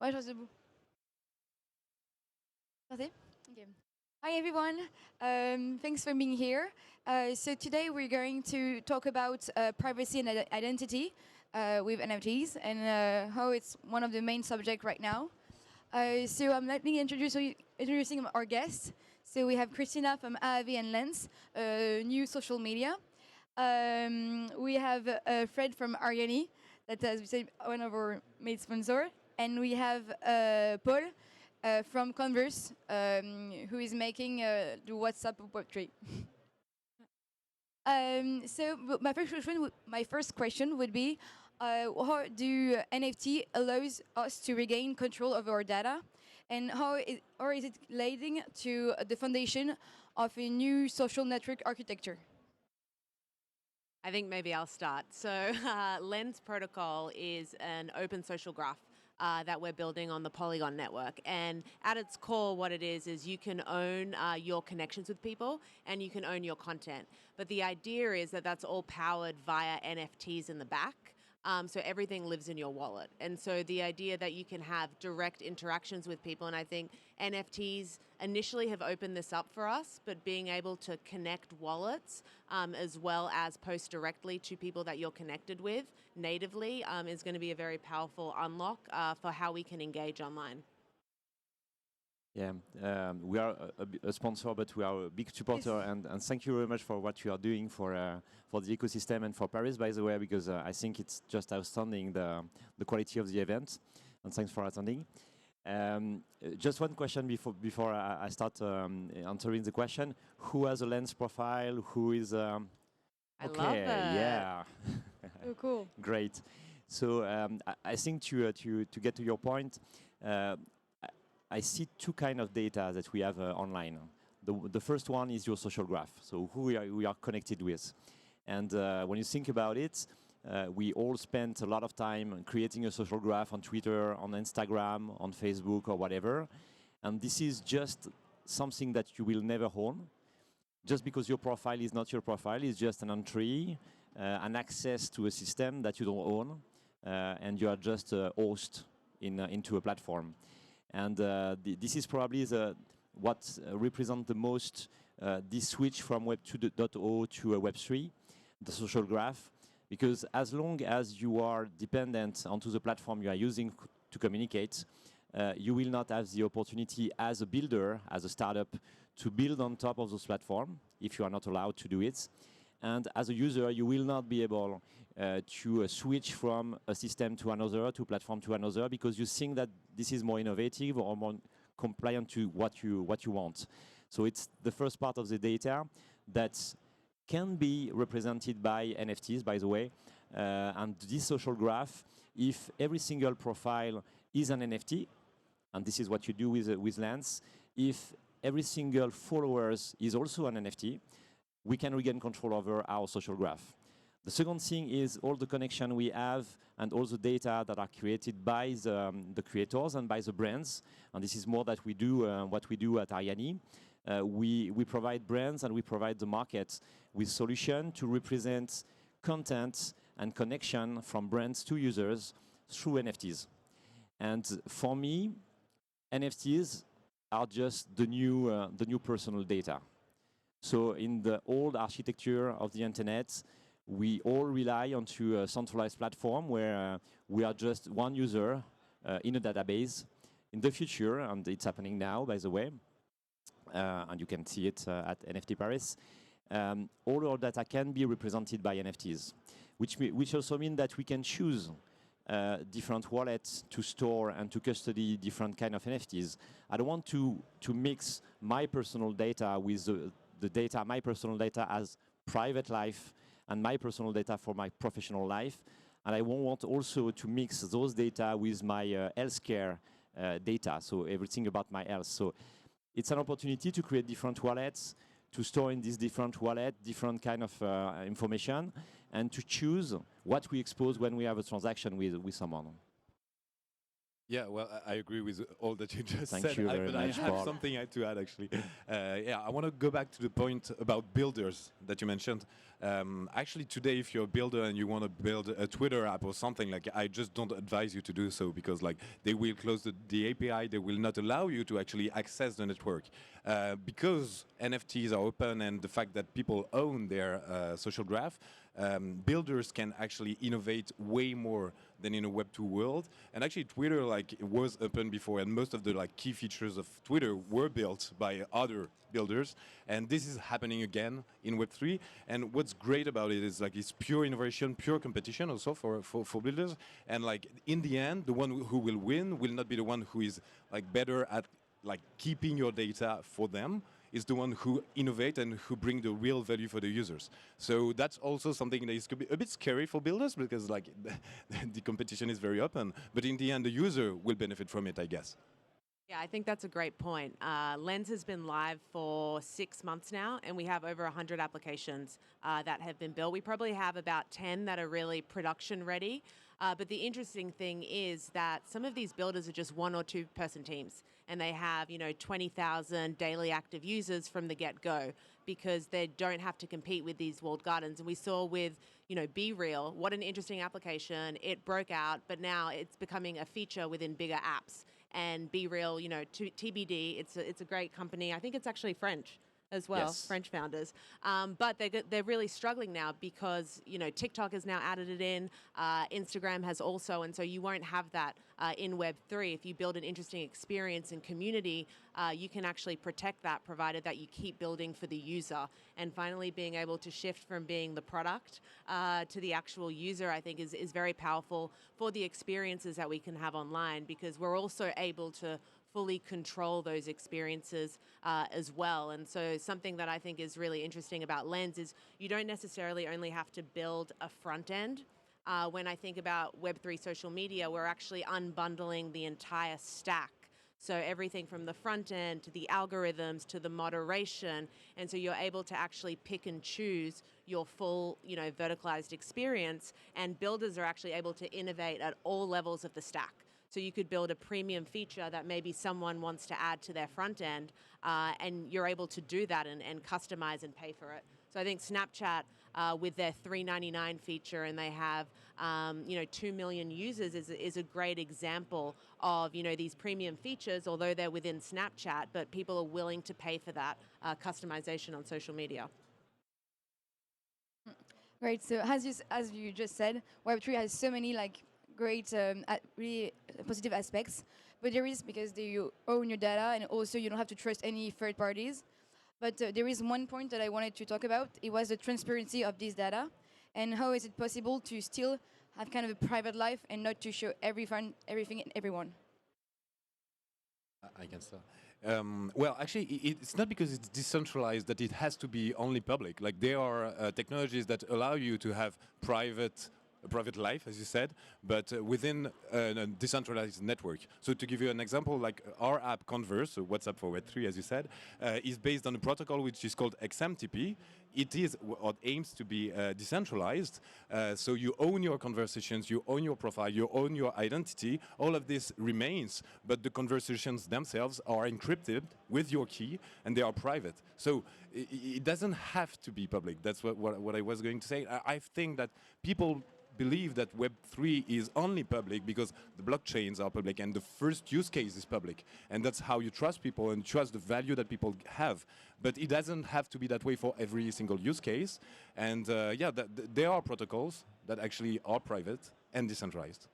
Ouais, je reste debout. Sortez? Okay. Hi everyone, thanks for being here. So today we're going to talk about privacy and identity with NFTs and how it's one of the main subjects right now. So I'm let me introducing our guests. So we have Christina from Avi and Lens, new social media. We have Fred from Arianee, that as we said, one of our main sponsor, and we have Paul from Converse, who is making the WhatsApp of Web3. So my first question would be, how do NFT allows us to regain control of our data, and or is it leading to the foundation of a new social network architecture? I think maybe I'll start. So Lens Protocol is an open social graph that we're building on the Polygon network. And at its core, what it is you can own your connections with people and you can own your content. But the idea is that that's all powered via NFTs in the back. So everything lives in your wallet. And so the idea that you can have direct interactions with people, and I think NFTs initially have opened this up for us, but being able to connect wallets as well as post directly to people that you're connected with natively is going to be a very powerful unlock for how we can engage online. Yeah, we are a sponsor, but we are a big supporter, Yes. and thank you very much for what you are doing for the ecosystem and for Paris, by the way, because I think it's just outstanding the quality of the event, and thanks for attending. Just one question before I start answering the question: who has a Lens profile? Who is? I love it. Yeah, Oh, cool. great. So I think to get to your point. I see two kind of data that we have online. The first one is your social graph, so who we are connected with. And when you think about it, we all spent a lot of time creating a social graph on Twitter, on Instagram, on Facebook, or whatever. And this is just something that you will never own. Just because your profile is not your profile, it's just an entry, an access to a system that you don't own, and you are just a host into a platform. And this is probably what represents the most this switch from Web 2.0 to Web 3, the social graph, because as long as you are dependent onto the platform you are using to communicate, you will not have the opportunity as a builder, as a startup, to build on top of those platforms if you are not allowed to do it. And as a user, you will not be able to switch from a system to another, to platform to another, because you think that this is more innovative or more compliant to what you want. So it's the first part of the data that can be represented by NFTs, by the way. And this social graph, if every single profile is an NFT, and this is what you do with Lens, if every single followers is also an NFT, we can regain control over our social graph. The second thing is all the connection we have and all the data that are created by the creators and by the brands. And this is more that we do what we do at Arianee. We provide brands and we provide the market with solution to represent content and connection from brands to users through NFTs. And for me, NFTs are just the new personal data. So in the old architecture of the internet, we all rely onto a centralized platform where we are just one user in a database. In the future, and it's happening now, by the way, and you can see it at NFT Paris, all our data can be represented by NFTs, which also means that we can choose different wallets to store and to custody different kind of NFTs. I don't want to mix my personal data with the data, my personal data as private life and my personal data for my professional life. And I won't want also to mix those data with my healthcare data, so everything about my health. So it's an opportunity to create different wallets, to store in this different wallet, different kind of information, and to choose what we expose when we have a transaction with someone. Yeah, well, I agree with all that you just Thank said, you very but I much, have Paul. something to add actually. Yeah, I want to go back to the point about builders that you mentioned. Actually, today, if you're a builder and you want to build a Twitter app or something, like I just don't advise you to do so because like they will close the API, they will not allow you to actually access the network because NFTs are open and the fact that people own their social graph. Builders can actually innovate way more than in a Web2 world. And actually, Twitter like it was open before, and most of the like key features of Twitter were built by other builders. And this is happening again in Web3. And what's great about it is like it's pure innovation, pure competition also for builders. And like in the end, the one who will win will not be the one who is like better at like keeping your data for them, is the one who innovate and who bring the real value for the users. So that's also something that is a bit scary for builders because like the competition is very open, but in the end the user will benefit from it, I guess. Yeah, I think that's a great point. Lens has been live for 6 months now, and we have over 100 applications that have been built. We probably have about 10 that are really production ready. But the interesting thing is that some of these builders are just 1 or 2 person teams, and they have 20,000 daily active users from the get-go because they don't have to compete with these walled gardens. And we saw with Be Real, what an interesting application. It broke out, but now it's becoming a feature within bigger apps. And Be Real, TBD, it's a great company. I think it's actually French as well, Yes. French founders. But they're really struggling now because TikTok has now added it in, Instagram has also, and so you won't have that in Web3. If you build an interesting experience and community, you can actually protect that, provided that you keep building for the user. And finally, being able to shift from being the product to the actual user, I think is very powerful for the experiences that we can have online, because we're also able to fully control those experiences as well. And so something that I think is really interesting about Lens is you don't necessarily only have to build a front end. When I think about Web3 social media, we're actually unbundling the entire stack. So everything from the front end to the algorithms to the moderation. And so you're able to actually pick and choose your full, verticalized experience. And builders are actually able to innovate at all levels of the stack. So you could build a premium feature that maybe someone wants to add to their front end, and you're able to do that and customize and pay for it. So I think Snapchat, with their $3.99 feature, and they have 2 million users, is a great example of these premium features, although they're within Snapchat, but people are willing to pay for that customization on social media. Great. So as you just said, Web3 has so many great, really positive aspects. But there is, because you own your data, and also you don't have to trust any third parties. But there is one point that I wanted to talk about. It was the transparency of this data, and how is it possible to still have kind of a private life and not to show everything and everyone. I can start. Well, actually, it's not because it's decentralized that it has to be only public. Like there are technologies that allow you to have a private life, as you said, but within a decentralized network. So to give you an example, like our app Converse, so WhatsApp for Web3, as you said, is based on a protocol which is called XMTP. It is or aims to be decentralized. So you own your conversations, you own your profile, you own your identity. All of this remains, but the conversations themselves are encrypted with your key, and they are private. So it doesn't have to be public. That's what I was going to say. I think that people believe that Web3 is only public because the blockchains are public and the first use case is public. And that's how you trust people and trust the value that people have. But it doesn't have to be that way for every single use case. And there are protocols that actually are private and decentralized.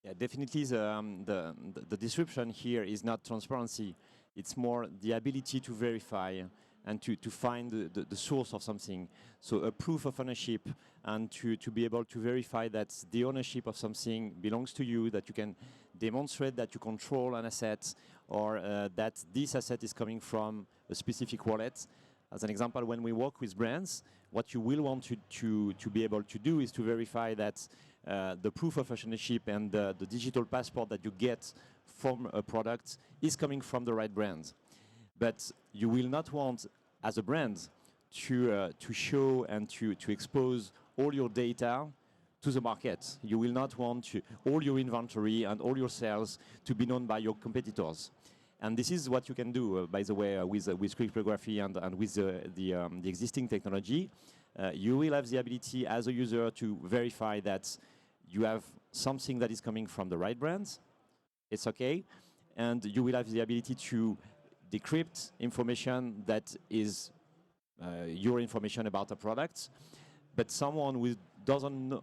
Yeah, definitely the disruption here is not transparency. It's more the ability to verify and to find the source of something. So a proof of ownership, and to be able to verify that the ownership of something belongs to you, that you can demonstrate that you control an asset, or that this asset is coming from a specific wallet. As an example, when we work with brands, what you will want to be able to do is to verify that the proof of ownership and the digital passport that you get from a product is coming from the right brand. But you will not want, as a brand, to show and to expose all your data to the market. You will not want all your inventory and all your sales to be known by your competitors. And this is what you can do, by the way, with cryptography and with the existing technology. You will have the ability as a user to verify that you have something that is coming from the right brands. It's okay. And you will have the ability to decrypt information that is your information about a product. But someone who doesn't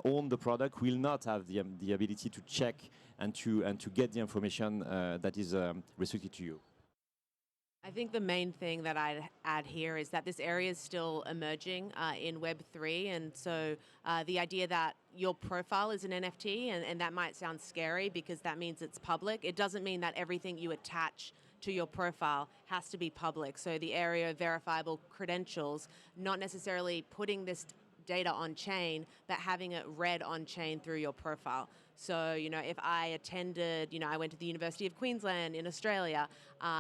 own the product will not have the ability to check and to get the information that is restricted to you. I think the main thing that I'd add here is that this area is still emerging in Web3. And so the idea that your profile is an NFT, and that might sound scary because that means it's public. It doesn't mean that everything you attach to your profile has to be public. So the area of verifiable credentials, not necessarily putting this data on chain, but having it read on chain through your profile. So, if I attended, I went to the University of Queensland in Australia,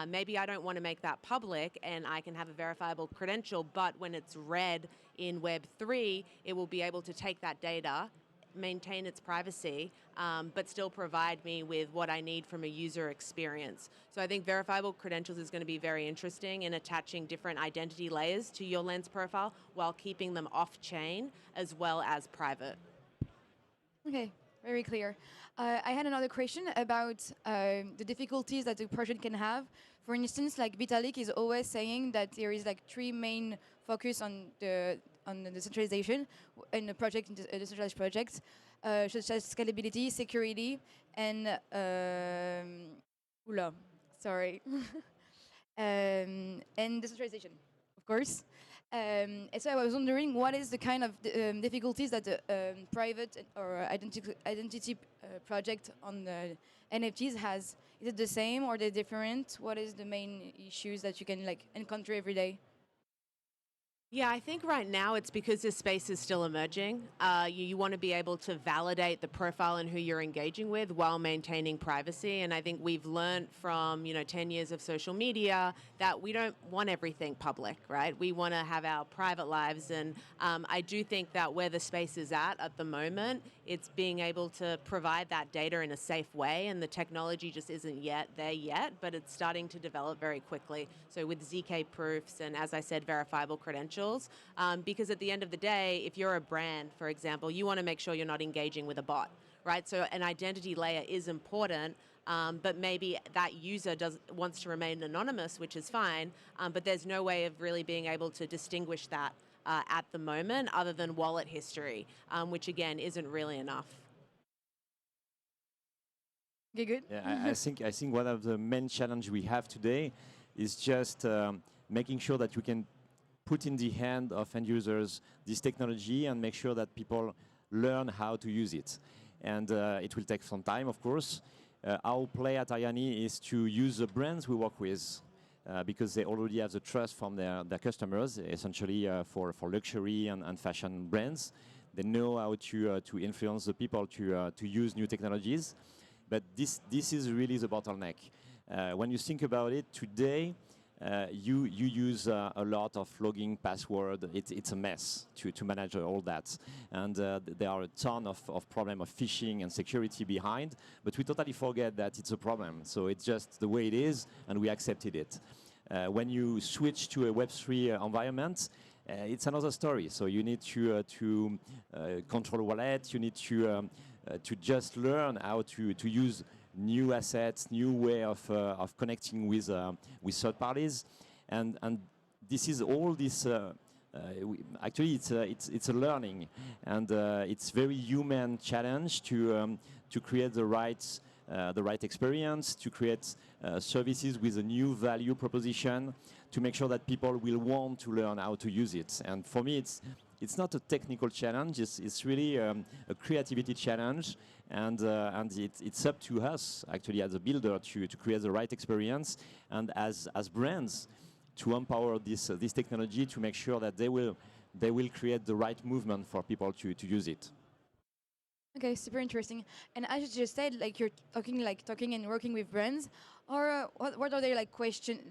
maybe I don't want to make that public and I can have a verifiable credential, but when it's read in Web3, it will be able to take that data, maintain its privacy, but still provide me with what I need from a user experience. So I think verifiable credentials is going to be very interesting in attaching different identity layers to your Lens profile while keeping them off-chain as well as private. Okay, very clear. I had another question about the difficulties that the project can have. For instance, like Vitalik is always saying that there is like three main focus on the decentralization in the project, in the decentralized projects, such as scalability, security, and and decentralization, of course. And so I was wondering, what is the kind of difficulties that the private or identity project on the NFTs has? Is it the same or they're different? What is the main issues that you can like encounter every day? Yeah, I think right now it's because this space is still emerging. You want to be able to validate the profile and who you're engaging with while maintaining privacy. And I think we've learned from 10 years of social media that we don't want everything public, right? We want to have our private lives. And I do think that where the space is at the moment, it's being able to provide that data in a safe way. And the technology just isn't yet there yet, but it's starting to develop very quickly. So with ZK proofs and, as I said, verifiable credentials, because at the end of the day, if you're a brand, for example, you want to make sure you're not engaging with a bot, right? So an identity layer is important, but maybe that user wants to remain anonymous, which is fine, but there's no way of really being able to distinguish that at the moment other than wallet history, which again isn't really enough. Okay, good. Yeah, I think one of the main challenge we have today is just making sure that you can put in the hand of end users this technology and make sure that people learn how to use it. And it will take some time, of course. Our play at Arianee is to use the brands we work with because they already have the trust from their customers, essentially for luxury and fashion brands. They know how to influence the people to use new technologies. But this is really the bottleneck. When you think about it, today, you use a lot of logging password. It's a mess to manage all that. And there are a ton of problem of phishing and security behind, but we totally forget that it's a problem. So it's just the way it is, and we accepted it. When you switch to a Web3 environment, it's another story. So you need to control wallet, you need to just learn how to use new assets, new way of connecting with third parties, and this is all this. Actually, it's a learning, and it's very human challenge to create the right experience, to create services with a new value proposition, to make sure that people will want to learn how to use it. And for me, it's not a technical challenge. It's really a creativity challenge, and it's up to us actually as a builder to create the right experience, and as brands to empower this technology to make sure that they will create the right movement for people to use it. Okay, super interesting. And as you just said, like you're talking and working with brands, or what are they like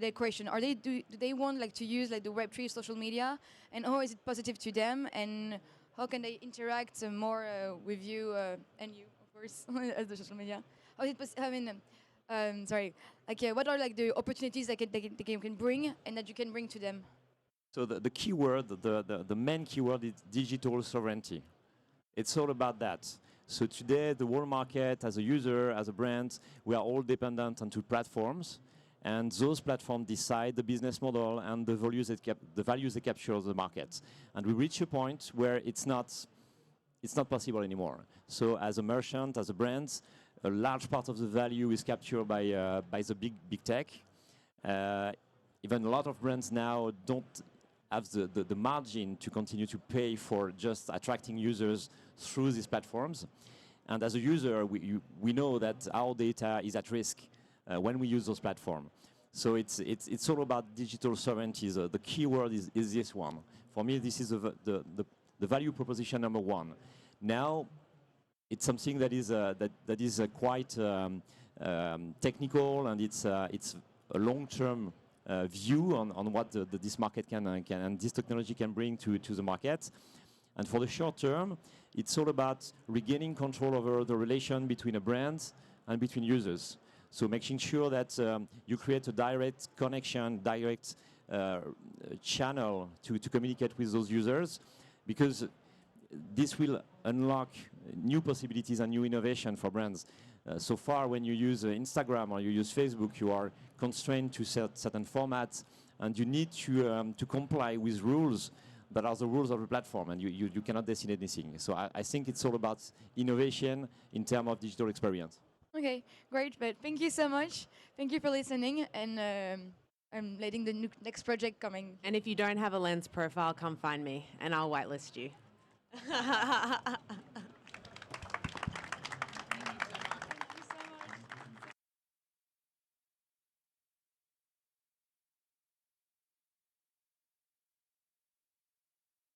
their question? Are they do they want like to use like the Web3 social media, and how is it positive to them, and how can they interact more with you and you, of course, as the social media? How is it I mean, sorry, like what are like the opportunities that the game can bring and that you can bring to them? So the keyword, the main keyword is digital sovereignty. It's all about that. So today, the world market, as a user, as a brand, we are all dependent on two platforms, and those platforms decide the business model and the values they capture of the market. And we reach a point where it's not possible anymore. So as a merchant, as a brand, a large part of the value is captured by the big tech. Even a lot of brands now don't have the margin to continue to pay for just attracting users through these platforms. And as a user, we know that our data is at risk when we use those platforms. So it's all about digital sovereignty. The key word is this one. For me, this is the value proposition number one. Now, it's something that is quite technical, and it's a long-term view on what this market can and this technology can bring to the market. And for the short term, it's all about regaining control over the relation between a brand and between users. So making sure that you create a direct connection, direct channel to communicate with those users, because this will unlock new possibilities and new innovation for brands. So far, when you use Instagram or you use Facebook, you are constrained to certain formats, and you need to comply with rules that are the rules of the platform, and you cannot decide anything. So I think it's all about innovation in terms of digital experience. Okay, great. But thank you so much. Thank you for listening, and I'm letting the next project coming. And if you don't have a Lens profile, come find me and I'll whitelist you.